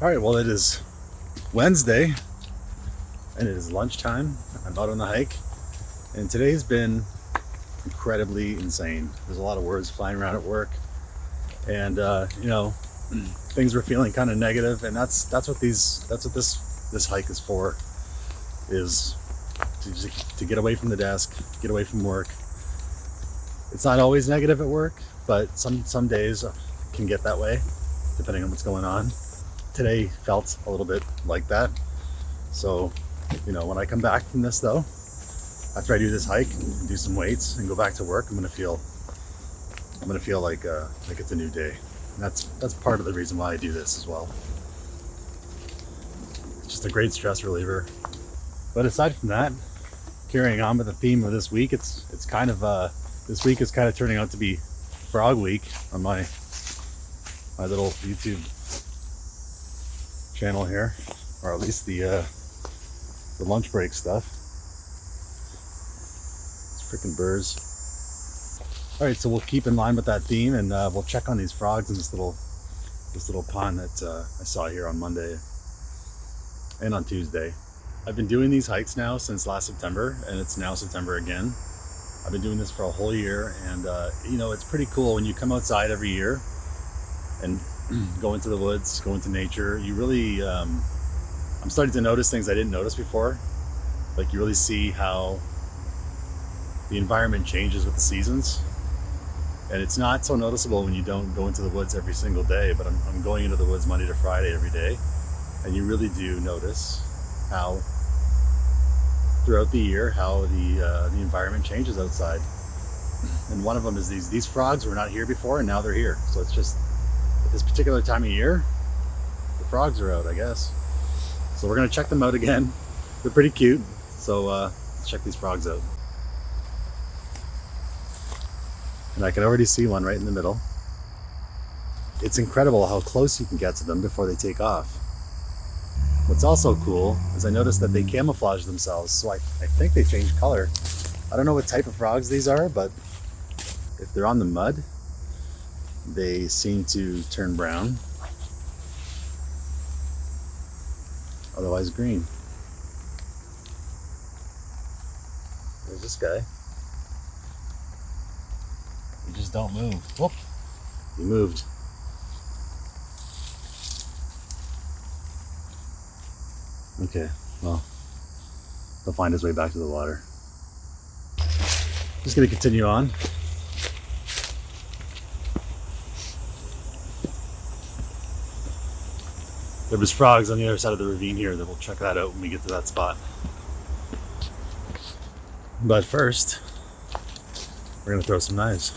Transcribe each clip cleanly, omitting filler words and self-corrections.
All right, well, it is Wednesday and it is lunchtime. I'm out on the hike, and today's been incredibly insane. There's a lot of words flying around at work, and things were feeling kind of negative, and that's what this hike is for, is to get away from the desk, get away from work. It's not always negative at work, but some days can get that way depending on what's going on. Today felt a little bit like that. So, when I come back from this though, after I do this hike and do some weights and go back to work, I'm gonna feel like it's a new day. And that's part of the reason why I do this as well. It's just a great stress reliever. But aside from that, carrying on with the theme of this week, it's kind of this week is kind of turning out to be Frog Week on my little YouTube channel here, or at least the lunch break stuff. It's freaking burrs. All right, so we'll keep in line with that theme, and we'll check on these frogs in this little pond that I saw here on Monday and on Tuesday. I've been doing these hikes now since last September, and it's now September again. I've been doing this for a whole year, and it's pretty cool when you come outside every year and go into the woods, go into nature. You really, I'm starting to notice things I didn't notice before. Like, you really see how the environment changes with the seasons. And it's not so noticeable when you don't go into the woods every single day, but I'm going into the woods Monday to Friday every day. And you really do notice how throughout the year, how the environment changes outside. And one of them is these frogs were not here before, and now they're here. So it's just, at this particular time of year, the frogs are out, I guess. So we're gonna check them out again. They're pretty cute. So let's check these frogs out. And I can already see one right in the middle. It's incredible how close you can get to them before they take off. What's also cool is I noticed that they camouflage themselves. So I think they change color. I don't know what type of frogs these are, but if they're on the mud, they seem to turn brown, otherwise green. There's this guy. You just don't move. Whoop! He moved. Okay, well, he'll find his way back to the water. Just gonna continue on. There was frogs on the other side of the ravine here, that we'll check that out when we get to that spot. But first, we're gonna throw some knives.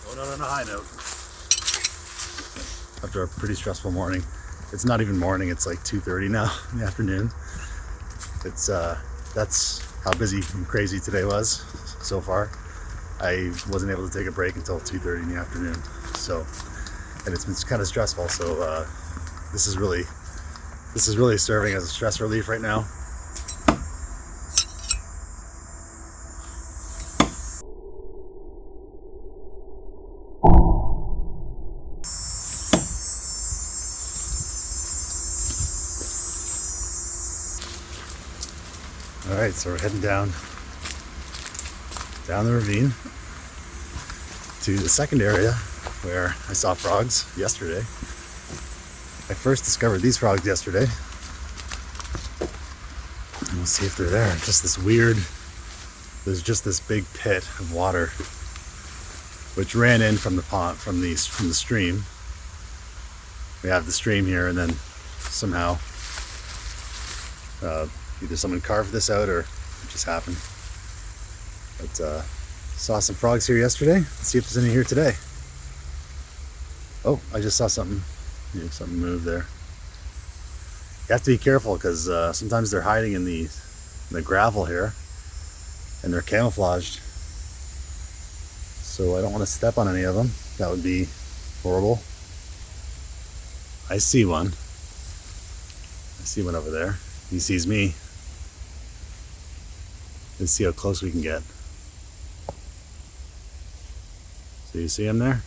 Going out on a high note. After a pretty stressful morning. It's not even morning, it's like 2:30 now in the afternoon. It's that's how busy and crazy today was so far. I wasn't able to take a break until 2:30 in the afternoon. So, and it's been kind of stressful. So this is really serving as a stress relief right now. Alright, so we're heading down the ravine to the second area where I saw frogs yesterday. I first discovered these frogs yesterday. And we'll see if they're there. Just this weird, there's just this big pit of water which ran in from the pond, from the stream. We have the stream here, and then somehow either someone carved this out or it just happened. But saw some frogs here yesterday. Let's see if there's any here today. Oh, I just saw something. Yeah, something moved there. You have to be careful because sometimes they're hiding in the gravel here, and they're camouflaged. So I don't want to step on any of them. That would be horrible. I see one. I see one over there. He sees me. Let's see how close we can get. So you see him there?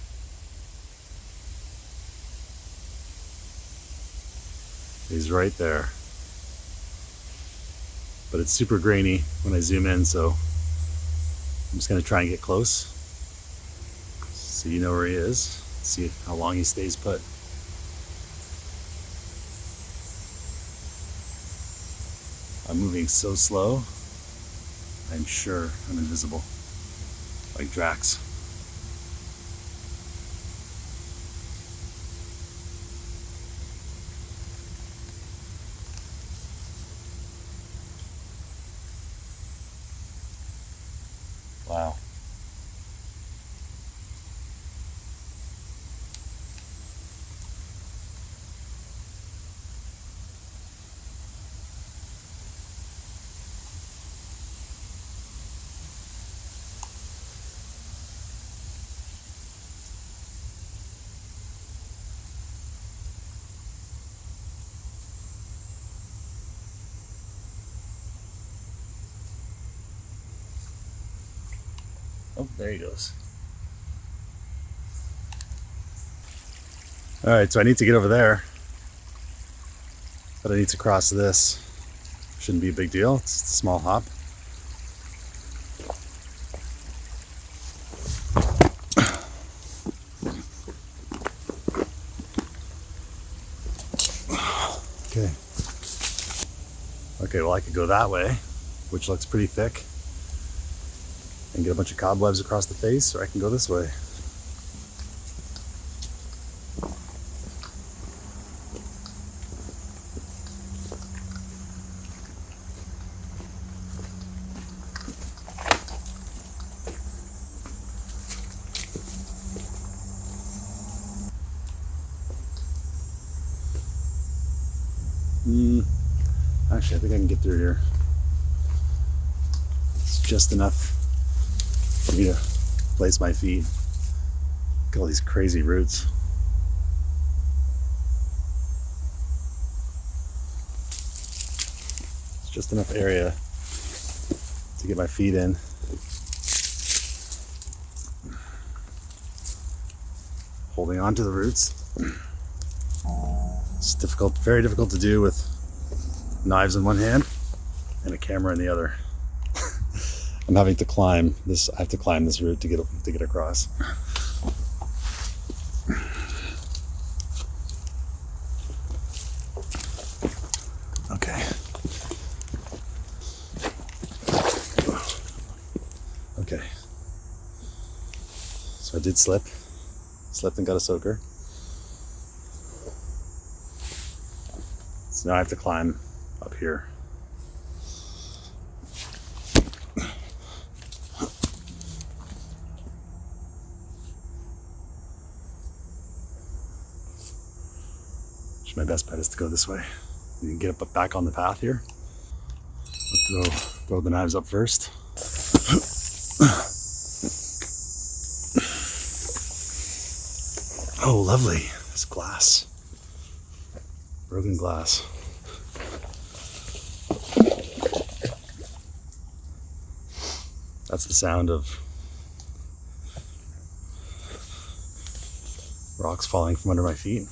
He's right there. But it's super grainy when I zoom in, so I'm just gonna try and get close so you know where he is. See how long he stays put. I'm moving so slow, I'm sure I'm invisible, like Drax. Wow. Oh, there he goes. All right, so I need to get over there, but I need to cross this. Shouldn't be a big deal. It's a small hop. Okay. Okay, well, I could go that way, which looks pretty thick, and get a bunch of cobwebs across the face, or I can go this way. Actually, I think I can get through here. It's just enough for me to place my feet. Look at all these crazy roots. It's just enough area to get my feet in. Holding on to the roots. It's difficult, very difficult to do with knives in one hand and a camera in the other. I'm having to climb this. I have to climb this route to get across. Okay. Okay. So I did slip and got a soaker. So now I have to climb up here. My best bet is to go this way. You can get up back on the path here. Let's throw the knives up first. Oh, lovely. This glass. Broken glass. That's the sound of rocks falling from under my feet.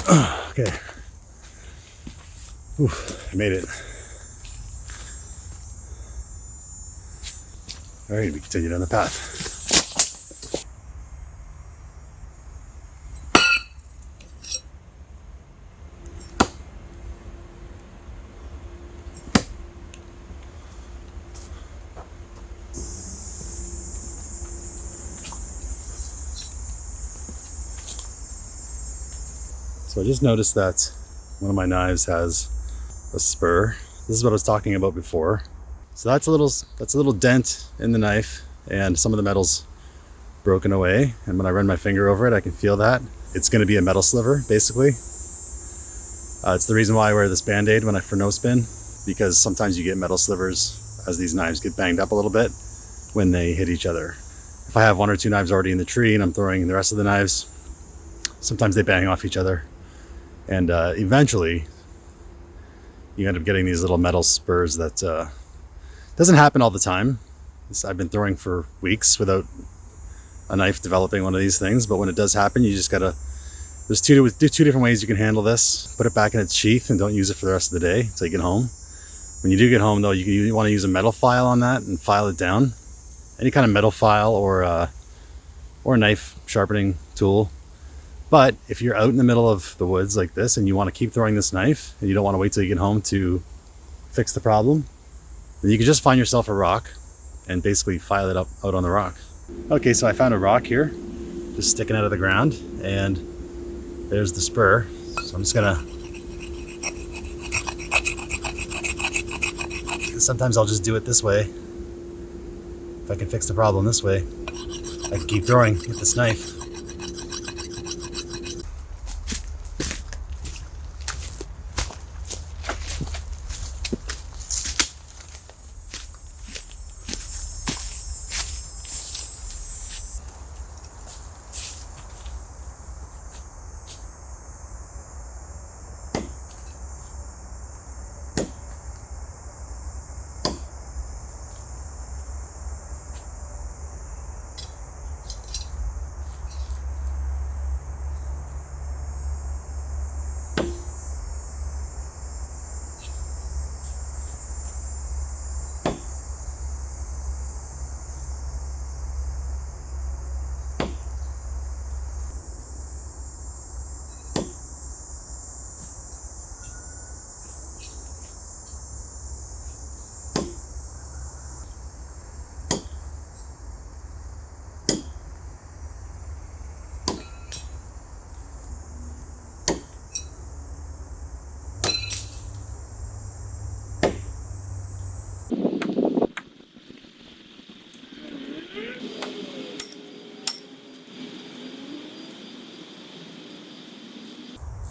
Okay. Whew, I made it. All right, we continue down the path. So I just noticed that one of my knives has a spur. This is what I was talking about before. So that's a little dent in the knife, and some of the metal's broken away. And when I run my finger over it, I can feel that. It's going to be a metal sliver, basically. It's the reason why I wear this Band-Aid for no spin, because sometimes you get metal slivers as these knives get banged up a little bit when they hit each other. If I have one or two knives already in the tree and I'm throwing the rest of the knives, sometimes they bang off each other. And eventually, you end up getting these little metal spurs that doesn't happen all the time. I've been throwing for weeks without a knife developing one of these things, but when it does happen, you just gotta, there's two different ways you can handle this. Put it back in its sheath and don't use it for the rest of the day until you get home. When you do get home though, you want to use a metal file on that and file it down. Any kind of metal file or a knife sharpening tool. But if you're out in the middle of the woods like this and you want to keep throwing this knife and you don't want to wait till you get home to fix the problem, then you can just find yourself a rock and basically file it out on the rock. Okay, so I found a rock here, just sticking out of the ground, and there's the spur. So I'm just gonna, sometimes I'll just do it this way. If I can fix the problem this way, I can keep throwing with this knife.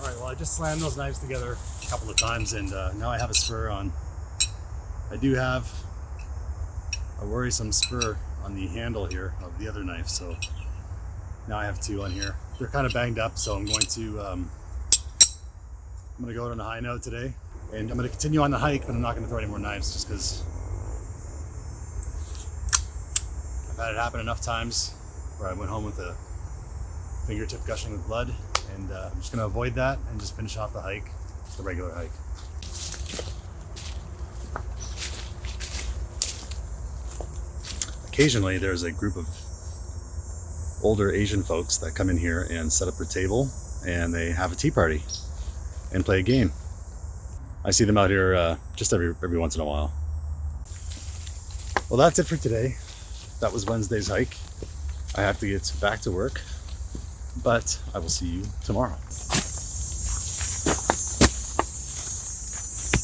Alright, well I just slammed those knives together a couple of times and now I have a spur on. I do have a worrisome spur on the handle here of the other knife, so now I have two on here. They're kind of banged up, so I'm going to go out on a high note today, and I'm going to continue on the hike, but I'm not going to throw any more knives just because I've had it happen enough times where I went home with a fingertip gushing with blood, and I'm just going to avoid that and just finish off the hike, the regular hike. Occasionally there's a group of older Asian folks that come in here and set up their table and they have a tea party and play a game. I see them out here just every once in a while. Well, that's it for today. That was Wednesday's hike. I have to get back to work, but I will see you tomorrow.